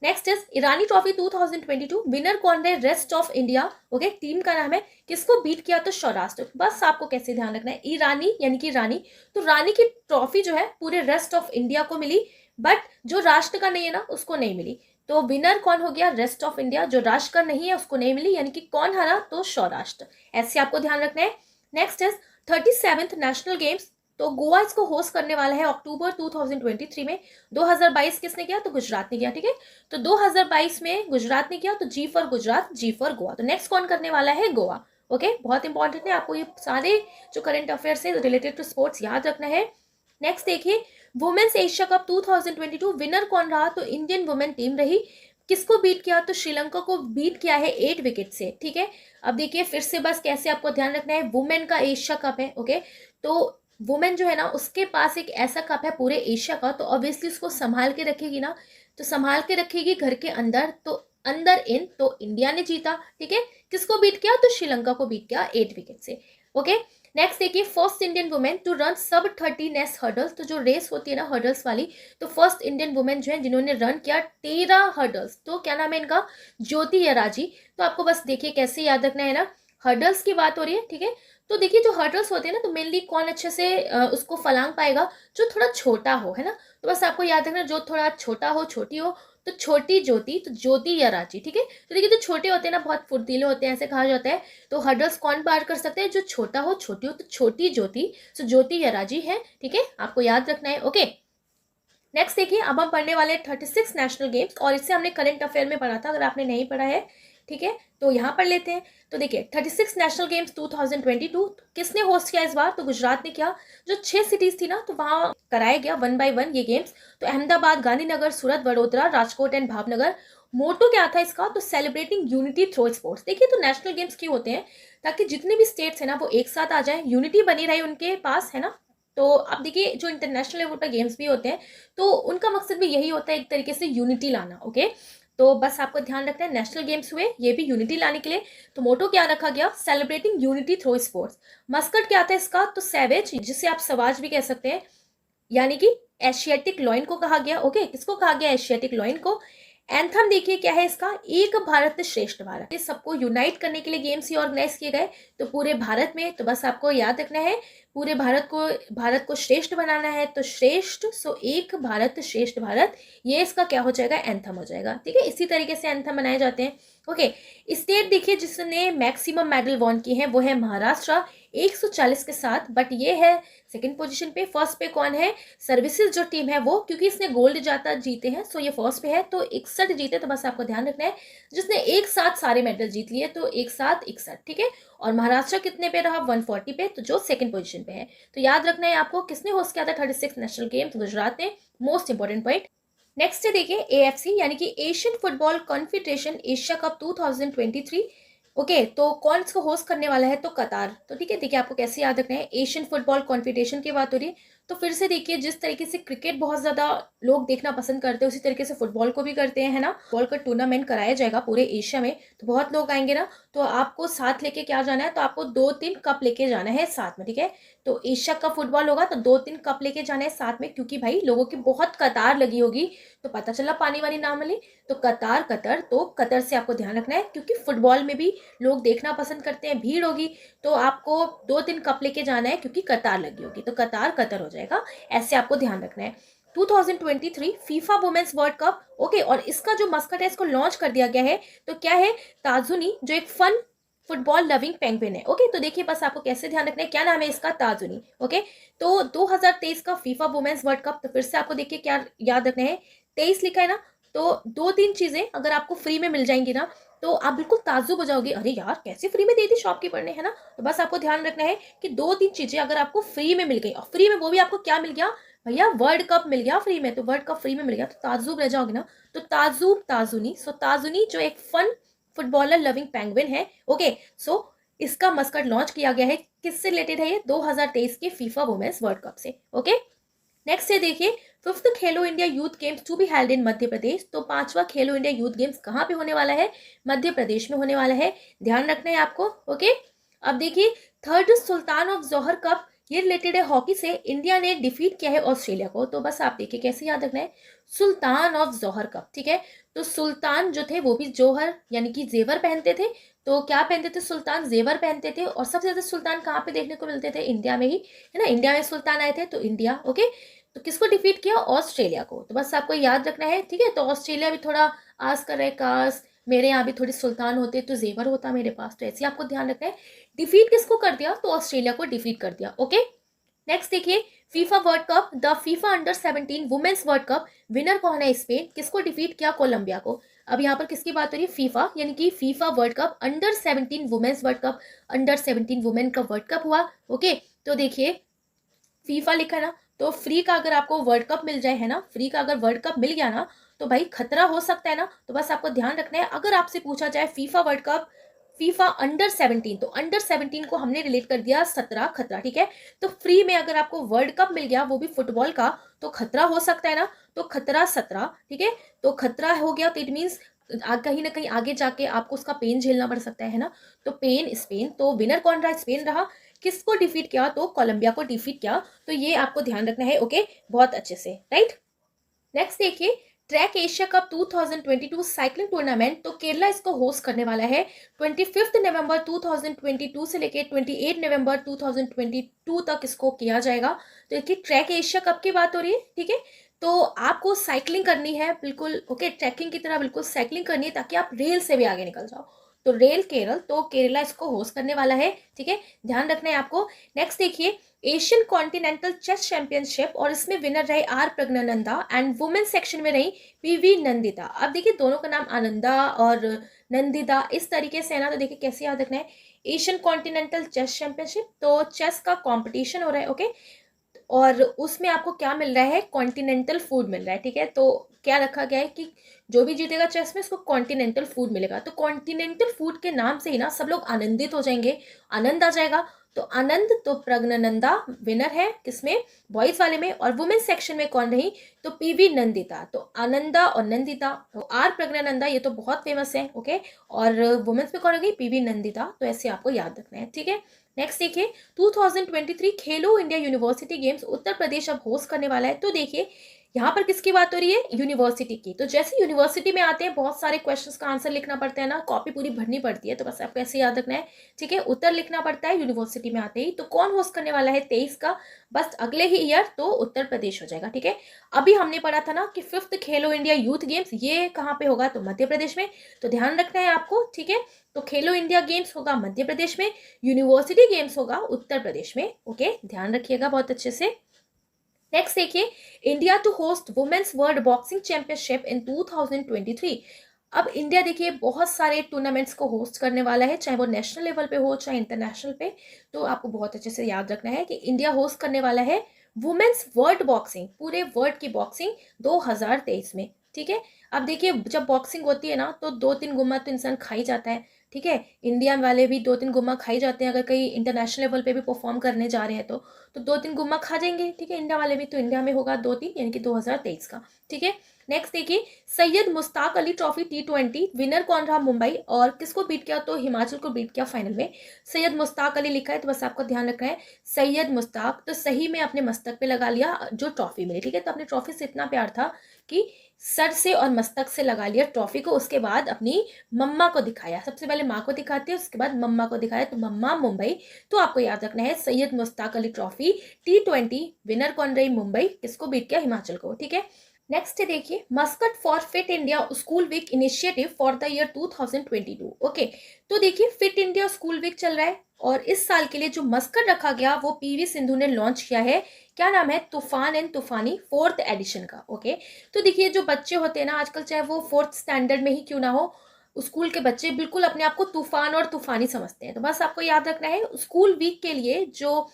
Next is Irani trophy 2022, winner कौन रहे, rest of India, okay, team का नाम है, किसको बीट किया, तो सौराष्ट्र। बस आपको कैसे ध्यान रखना है, ईरानी यानी कि रानी, तो रानी की ट्रॉफी जो है पूरे रेस्ट ऑफ इंडिया को मिली, बट जो राष्ट्र का नहीं है ना उसको नहीं मिली, तो विनर कौन हो गया, रेस्ट ऑफ इंडिया, जो राष्ट्र का नहीं है उसको नहीं मिली, यानी कि कौन हरा, तो सौराष्ट्र, ऐसे आपको ध्यान रखना है। Next is 37th national games, तो गोवा इसको होस्ट करने वाला है अक्टूबर 2023 में, 2022 किसने किया, तो गुजरात ने किया, ठीक है। तो 2022 में गुजरात ने किया, तो G for Gujarat, G for Goa, तो नेक्स्ट कौन करने वाला है, गोवा, ओके। बहुत इंपॉर्टेंट है, आपको ये सारे जो करंट अफेयर से रिलेटेड टू स्पोर्ट्स याद रखना है। नेक्स्ट देखिए वुमेन्स एशिया कप 2022, विनर कौन रहा, तो इंडियन वुमेन टीम रही, किसको बीट किया, तो श्रीलंका को बीट किया है 8 विकेट से, ठीक है। अब देखिए फिर से बस कैसे आपको ध्यान रखना है, वुमेन का एशिया कप है, ओके। तो वुमेन जो है ना उसके पास एक ऐसा कप है पूरे एशिया का, तो ऑब्वियसली उसको संभाल के रखेगी ना, तो संभाल के रखेगी घर के अंदर, तो अंदर इन, तो इंडिया ने जीता, ठीक है। किसको बीट किया, तो श्रीलंका को बीट किया 8 विकेट से, ओके। नेक्स्ट देखिए first Indian women to run sub 30 Ness hurdles, तो जो रेस होती है ना हर्डल्स वाली, तो फर्स्ट इंडियन वुमेन जो है जिन्होंने रन किया 13 हर्डल्स, तो क्या नाम है इनका, ज्योति यराजी। तो आपको बस देखिए कैसे याद रखना है ना, हर्डल्स की बात हो रही है, ठीक है। तो देखिए जो हर्डल्स होते हैं ना, तो मेनली कौन अच्छे से उसको फलांग पाएगा, जो थोड़ा छोटा हो, है ना, तो बस आपको याद रखना जो थोड़ा छोटा हो, छोटी हो, तो छोटी ज्योति, तो ज्योति यराजी, ठीक है। तो देखिए जो छोटे होते हैं ना बहुत फुर्तीले होते हैं, ऐसे कहा जाता है, तो हर्डल्स कौन पार कर सकते हैं, जो छोटा हो, छोटी हो, तो छोटी ज्योति, सो ज्योति यराजी है, ठीक है, आपको याद रखना है, ओके। नेक्स्ट देखिए अब हम पढ़ने वाले 36 नेशनल गेम्स, और इससे हमने करंट अफेयर में पढ़ा था, अगर आपने नहीं पढ़ा है, ठीक है, तो यहाँ पढ़ लेते हैं। तो देखिए 36 नेशनल गेम्स 2022 किसने होस्ट किया इस बार, तो गुजरात ने किया, जो 6 सिटीज थी ना तो वहाँ कराया गया 1 by 1 ये गेम्स, तो अहमदाबाद, गांधीनगर, सूरत, वडोदरा, राजकोट एंड भावनगर। मोटो क्या था इसका, तो सेलिब्रेटिंग यूनिटी थ्रू स्पोर्ट्स। देखिए तो नेशनल गेम्स क्यों होते हैं, ताकि जितने भी स्टेट्स है ना वो एक साथ आ जाए, यूनिटी बनी रहे उनके पास, है ना। तो अब देखिए जो इंटरनेशनल लेवल पर गेम्स भी होते हैं, तो उनका मकसद भी यही होता है एक तरीके से यूनिटी लाना, ओके। तो बस आपको ध्यान रखना है नेशनल गेम्स हुए ये भी यूनिटी लाने के लिए, तो मोटो क्या रखा गया, celebrating unity through sports. Muscat क्या था इसका, तो सैवेज, जिसे आप सवाज भी कह सकते हैं, यानी कि एशियाटिक लॉइन को कहा गया, ओके, किसको कहा गया, एशियाटिक लॉइन को। एंथम देखिए क्या है इसका, एक भारत श्रेष्ठ भारत, ये सबको यूनाइट करने के लिए गेम्स ही ऑर्गेनाइज किए गए, तो पूरे भारत में, तो बस आपको याद रखना है पूरे भारत को श्रेष्ठ बनाना है, तो श्रेष्ठ, सो एक भारत श्रेष्ठ भारत, ये इसका क्या हो जाएगा, एंथम हो जाएगा, ठीक है। इसी तरीके से एंथम बनाए जाते हैं। ओके, स्टेट देखिए जिसने मैक्सिमम मेडल वॉन किए हैं वो है महाराष्ट्र 140 के साथ, बट ये है सेकंड पोजीशन पे। फर्स्ट पे कौन है? सर्विसेज जो टीम है वो, क्योंकि इसने गोल्ड ज्यादा जीते हैं सो ये फर्स्ट पे है, तो 61 जीते, तो बस आपको ध्यान रखना है जिसने एक साथ सारे मेडल जीत लिए, तो एक साथ 61, ठीक है। और महाराष्ट्र कितने पे रहा? 140 पे, तो जो सेकंड पोजीशन पे है। तो याद रखना है आपको किसने होस्ट किया था 36 नेशनल गेम, तो गुजरात ने, मोस्ट इंपॉर्टेंट पॉइंट। नेक्स्ट है देखिए एएफसी यानी कि Asian football confederation Asia cup 2023। Okay, तो कौन इसको होस्ट करने वाला है? तो कतार। तो ठीक है, देखिए आपको कैसे याद रखना है, एशियन फुटबॉल कॉन्फेडरेशन की बात हो रही है। तो फिर से देखिए जिस तरीके से क्रिकेट बहुत ज्यादा लोग देखना पसंद करते हैं उसी तरीके से फुटबॉल को भी करते हैं, है ना। फुटबॉल का टूर्नामेंट कराया जाएगा पूरे एशिया में, तो बहुत लोग आएंगे ना, तो आपको साथ लेके क्या जाना है, तो आपको 2-3 कप लेके जाना है साथ में, ठीक है। तो एशिया कप फुटबॉल होगा तो 2-3 कप लेके जाना है साथ में, क्योंकि भाई लोगों की बहुत कतार लगी होगी, तो पता चला पानी वानी ना मिली, तो कतार कतर, तो कतर से आपको ध्यान रखना है, क्योंकि फुटबॉल में भी लोग देखना पसंद करते हैं, भीड़ होगी, तो आपको 2-3 कप लेके जाना है क्योंकि कतार लगी होगी, तो कतार कतर हो जाएगा, ऐसे आपको ध्यान रखना है। 2023 FIFA women's world Cup. Okay, और इसका जो मस्कट है इसको लॉन्च कर दिया गया है, तो क्या है? ताजुनी, जो एक फन फुटबॉल लविंग पेंगुइन है। ओके, तो देखिए बस आपको कैसे ध्यान रखना है, क्या नाम है इसका? ताजुनी। ओके, तो 2023 का फीफा वुमेन्स वर्ल्ड कप, तो फिर से आपको देखिए क्या याद रखना है, 23 लिखा है ना, तो 2-3 चीजें अगर आपको फ्री में मिल जाएंगी ना, तो आप बिल्कुल ताज्जुब हो जाओगे, अरे यार कैसे फ्री में दे दी शॉपकीपर ने, है ना। तो बस आपको ध्यान रखना है कि 2-3 चीजें अगर आपको फ्री में मिल गई, और फ्री में वो भी आपको क्या मिल गया भैया? वर्ल्ड कप मिल गया फ्री में, तो वर्ल्ड कप फ्री में मिल गया तो ताज्जुब रह जाओगे ना। तो ताजुब ताजुनी, सो ताजुनी जो एक फन फुटबॉलर लविंग पेंगुइन है। ओके, सो इसका मस्कट लॉन्च किया गया है, किससे रिलेटेड है ये? 2023 के फीफा वुमेन्स वर्ल्ड कप से। ओके, नेक्स्ट है देखिए fifth Khelo India youth games to be held in Madhya Pradesh. तो 5वां खेलो इंडिया यूथ गेम्स कहाँ पे होने वाला है? मध्य प्रदेश में होने वाला है, ध्यान रखना है आपको। ओके, अब देखिए third Sultan of Johar cup, ये रिलेटेड है हॉकी से। इंडिया ने डिफीट किया है ऑस्ट्रेलिया को, तो बस आप देखिए कैसे याद रखना है, सुल्तान ऑफ जोहर कप, ठीक है। तो सुल्तान जो थे वो भी जोहर यानी कि जेवर पहनते थे, तो क्या पहनते थे? सुल्तान जेवर पहनते थे। और सबसे ज्यादा सुल्तान कहाँ पे देखने को मिलते थे? इंडिया में ही, है ना, इंडिया में सुल्तान आए थे, तो इंडिया। ओके, तो किसको डिफीट किया? ऑस्ट्रेलिया को, तो बस आपको याद रखना है, ठीक है। तो ऑस्ट्रेलिया भी थोड़ा आस कर रहे, काश मेरे यहाँ भी थोड़े सुल्तान होते तो जेवर होता मेरे पास, तो ऐसे आपको ध्यान रखना है। डिफीट किसको कर दिया? तो ऑस्ट्रेलिया को डिफीट कर दिया। ओके, नेक्स्ट देखिए FIFA World Cup, the FIFA under 17 women's world Cup, winner कौन है? स्पेन। किसको डिफीट किया? कोलंबिया को। अब यहाँ पर किसकी बात हो रही है? फीफा यानी कि FIFA World Cup under 17 women's world Cup, under 17 women का वर्ल्ड कप हुआ। ओके, तो देखिए फीफा लिखा है ना, तो फ्री का अगर आपको वर्ल्ड कप मिल जाए, है ना, फ्री का अगर वर्ल्ड कप मिल गया ना, तो भाई खतरा हो सकता है ना। तो बस आपको ध्यान रखना है, अगर आपसे पूछा जाए FIFA World cup FIFA under 17, तो अंडर 17 को हमने रिलेट कर दिया 17 खतरा, ठीक है। तो फ्री में अगर आपको वर्ल्ड कप मिल गया वो भी फुटबॉल का, तो खतरा हो सकता है ना, तो खतरा 17, ठीक है। तो खतरा हो गया, तो इट मीन्स कहीं ना कहीं आगे जाके आपको उसका पेन झेलना पड़ सकता है ना। तो पेन स्पेन, तो विनर कौन रहा? स्पेन रहा। किसको डिफीट किया? तो कोलंबिया को डिफीट किया, तो ये आपको ध्यान रखना है। ओके, बहुत अच्छे से, राइट। नेक्स्ट देखिए track Asia cup 2022 cycling tournament, तो केरला इसको होस्ट करने वाला है 25 नवंबर 2022 से लेके 28 नवंबर 2022 तक इसको किया जाएगा। तो देखिए ट्रैक एशिया कप की बात हो रही है, ठीक है। तो आपको साइकिलिंग करनी है बिल्कुल, ओके, ट्रैकिंग की तरह बिल्कुल साइकिलिंग करनी है ताकि आप रेल से भी आगे निकल जाओ। तो रेल केरल, तो केरला इसको होस्ट करने वाला है, ठीक है, ध्यान रखना है आपको। नेक्स्ट देखिए एशियन कॉन्टिनेंटल चेस चैंपियनशिप, और इसमें विनर रहे R Praggnanandhaa, and women section में रही पीवी नंदिता। अब देखिए दोनों का नाम आनंदा और नंदिता इस तरीके से है ना, तो देखिए कैसे याद रखना है। एशियन कॉन्टिनेंटल चेस चैंपियनशिप, तो चेस का कंपटीशन हो रहा है, ओके, और उसमें आपको क्या मिल रहा है? कॉन्टिनेंटल फूड मिल रहा है, ठीक है। तो क्या रखा गया है कि जो भी जीतेगा चेस में उसको कॉन्टिनेंटल फूड मिलेगा, तो कॉन्टिनेंटल फूड के नाम से ही ना सब लोग आनंदित हो जाएंगे, आनंद आ जाएगा। तो आनंद, तो प्रज्ञानंदा विनर है किसमें? बॉयज वाले में। और वुमेन सेक्शन में कौन रही? तो पीवी नंदिता। तो आनंदा और नंदिता, तो आर प्रज्ञानंदा ये तो बहुत फेमस है, ओके, और वुमेन्स में कौन रही? पीवी नंदिता, तो ऐसे आपको याद रखना है, ठीक है। नेक्स्ट देखिए 2023 खेलो India university games Uttar Pradesh अब होस्ट करने वाला है। तो देखिए यहाँ पर किसकी बात हो रही है, यूनिवर्सिटी की। तो जैसे यूनिवर्सिटी में आते हैं बहुत सारे क्वेश्चंस का आंसर लिखना पड़ता है ना, कॉपी पूरी भरनी पड़ती है, तो बस आपको ऐसे याद रखना है, ठीक है। उत्तर लिखना पड़ता है यूनिवर्सिटी में आते ही। तो कौन होस्ट करने वाला है 23 का, बस अगले ही ईयर तो उत्तर प्रदेश हो जाएगा, ठीक है। अभी हमने पढ़ा था ना कि 5th खेलो इंडिया यूथ गेम्स ये कहाँ पे होगा, तो मध्य प्रदेश में। तो ध्यान रखना है आपको, ठीक है। तो खेलो इंडिया गेम्स होगा मध्य प्रदेश में, यूनिवर्सिटी गेम्स होगा उत्तर प्रदेश में, ओके, ध्यान रखिएगा बहुत अच्छे से। नेक्स्ट देखिए, India to host women's world boxing championship in 2023। अब इंडिया देखिए बहुत सारे टूर्नामेंट्स को होस्ट करने वाला है, चाहे वो नेशनल लेवल पे हो चाहे इंटरनेशनल पे। तो आपको बहुत अच्छे से याद रखना है कि इंडिया होस्ट करने वाला है वुमेन्स वर्ल्ड बॉक्सिंग, पूरे वर्ल्ड की बॉक्सिंग 2023 में, ठीक है। अब देखिए जब बॉक्सिंग होती है ना तो 2-3 गुम्मा तो इंसान खा ही जाता है, ठीक है। इंडियन वाले भी 2-3 गुम्मा खाई जाते हैं, अगर कहीं इंटरनेशनल लेवल पे भी परफॉर्म करने जा रहे हैं तो 2-3 गुम्मा खा जाएंगे, ठीक है, इंडिया वाले भी। तो इंडिया में होगा 2-3 यानी कि 2023 का, ठीक है। नेक्स्ट देखिए, Syed Mushtaq Ali trophy T20 winner कौन रहा, मुंबई, और किसको बीट किया, तो हिमाचल को बीट किया फाइनल में। सैयद मुश्ताक अली लिखा है तो बस आपको ध्यान रखना है सैयद मुश्ताक, तो सही में अपने मस्तक पे लगा लिया जो ट्रॉफी मिली, ठीक है। तो अपने ट्रॉफी से इतना प्यार था कि सर से और मस्तक से लगा लिया ट्रॉफी को, उसके बाद अपनी मम्मा को दिखाया, सबसे पहले माँ को दिखाते हैं उसके बाद मम्मा को दिखाया, तो मम्मा मुंबई। तो आपको याद रखना है Syed Mushtaq Ali trophy T20 winner कौन रही, मुंबई, किसको बीट किया, हिमाचल को, ठीक है। नेक्स्ट देखिए, mascot for Fit India school week initiative for the year 2022, okay. तो देखिए फिट इंडिया स्कूल वीक चल रहा है और इस साल के लिए जो मस्कट रखा गया वो पीवी सिंधु ने लॉन्च किया है, क्या नाम है, तूफान एंड तूफानी 4th एडिशन का, ओके। तो देखिए जो बच्चे होते हैं ना आजकल, चाहे वो 4th स्टैंडर्ड में ही क्यों ना हो, स्कूल के बच्चे बिल्कुल अपने आप को तूफान और तूफानी समझते हैं। तो बस आपको याद रखना है स्कूल वीक के लिए जो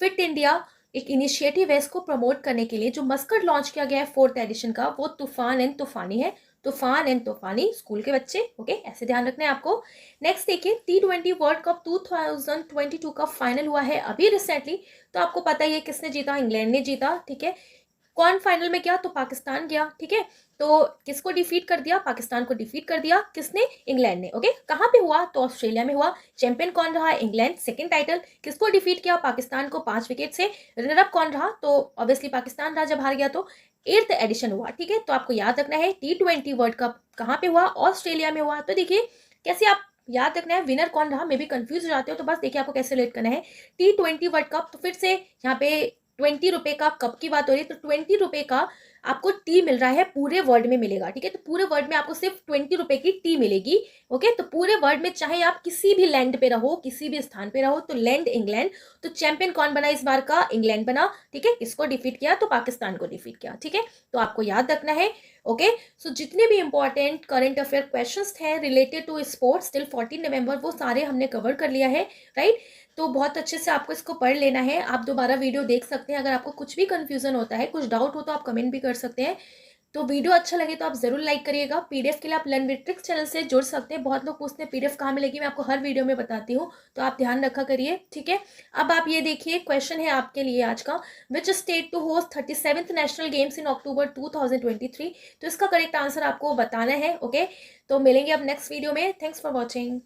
फिट इंडिया एक इनिशिएटिव है इसको प्रमोट करने के लिए जो मस्कट लॉन्च किया गया है 4th एडिशन का, वो तूफान एंड तूफानी है, तूफान एंड तूफानी स्कूल के बच्चे, ओके, ऐसे ध्यान रखना है आपको। नेक्स्ट देखिए, T20 वर्ल्ड कप 2022 का फाइनल हुआ है अभी रिसेंटली। तो आपको पता ही है किसने जीता, इंग्लैंड ने जीता, ठीक है। कौन फाइनल में गया, तो पाकिस्तान गया, ठीक है। तो किसको डिफीट कर दिया, पाकिस्तान को डिफीट कर दिया, किसने, इंग्लैंड ने, ओके। कहाँ पे हुआ, तो ऑस्ट्रेलिया में हुआ। चैंपियन कौन रहा, इंग्लैंड, सेकंड टाइटल, किसको डिफीट किया, पाकिस्तान को 5 विकेट से। रनर अप कौन रहा, तो ऑब्वियसली पाकिस्तान रहा जब हार गया, तो 8th एडिशन हुआ, ठीक है। तो आपको याद रखना है T20 वर्ल्ड कप कहाँ पे हुआ, ऑस्ट्रेलिया में हुआ। तो देखिए कैसे आप याद रखना है विनर कौन रहा, मे भी कंफ्यूज हो जाते हो, तो बस देखिए आपको कैसे रिलेट करना है T20 वर्ल्ड कप। तो फिर से यहाँ पे 20 रुपए का कप की बात हो रही है, तो 20 रुपए का आपको टी मिल रहा है, पूरे वर्ल्ड में मिलेगा, ठीक है। तो पूरे वर्ल्ड में आपको सिर्फ 20 रुपए की टी मिलेगी, ओके। तो पूरे वर्ल्ड में चाहे आप किसी भी लैंड पे रहो, किसी भी स्थान पे रहो, तो लैंड इंग्लैंड। तो चैंपियन कौन बना इस बार का, इंग्लैंड बना, ठीक है। किसको डिफीट किया, तो पाकिस्तान को डिफीट किया, ठीक है। तो आपको याद रखना है, ओके। सो जितने भी इंपॉर्टेंट करंट अफेयर क्वेश्चंस थे रिलेटेड टू स्पोर्ट्स टिल 14 नवंबर वो सारे हमने कवर कर लिया है, राइट। तो बहुत अच्छे से आपको इसको पढ़ लेना है, आप दोबारा वीडियो देख सकते हैं, अगर आपको कुछ भी कंफ्यूजन होता है, कुछ डाउट हो तो आप कमेंट भी कर सकते हैं। तो वीडियो अच्छा लगे तो आप जरूर लाइक करिएगा। पीडीएफ के लिए आप लर्न विद ट्रिक्स चैनल से जुड़ सकते हैं, बहुत लोग पूछते हैं पीडीएफ कहाँ मिलेगी, मैं आपको हर वीडियो में बताती हूँ, तो आप ध्यान रखा करिए, ठीक है। अब आप ये देखिए क्वेश्चन है आपके लिए आज का, which state to host 37th national games in October 2023। तो इसका करेक्ट आंसर आपको बताना है, ओके। तो मिलेंगे अब नेक्स्ट वीडियो में, थैंक्स फॉर वॉचिंग।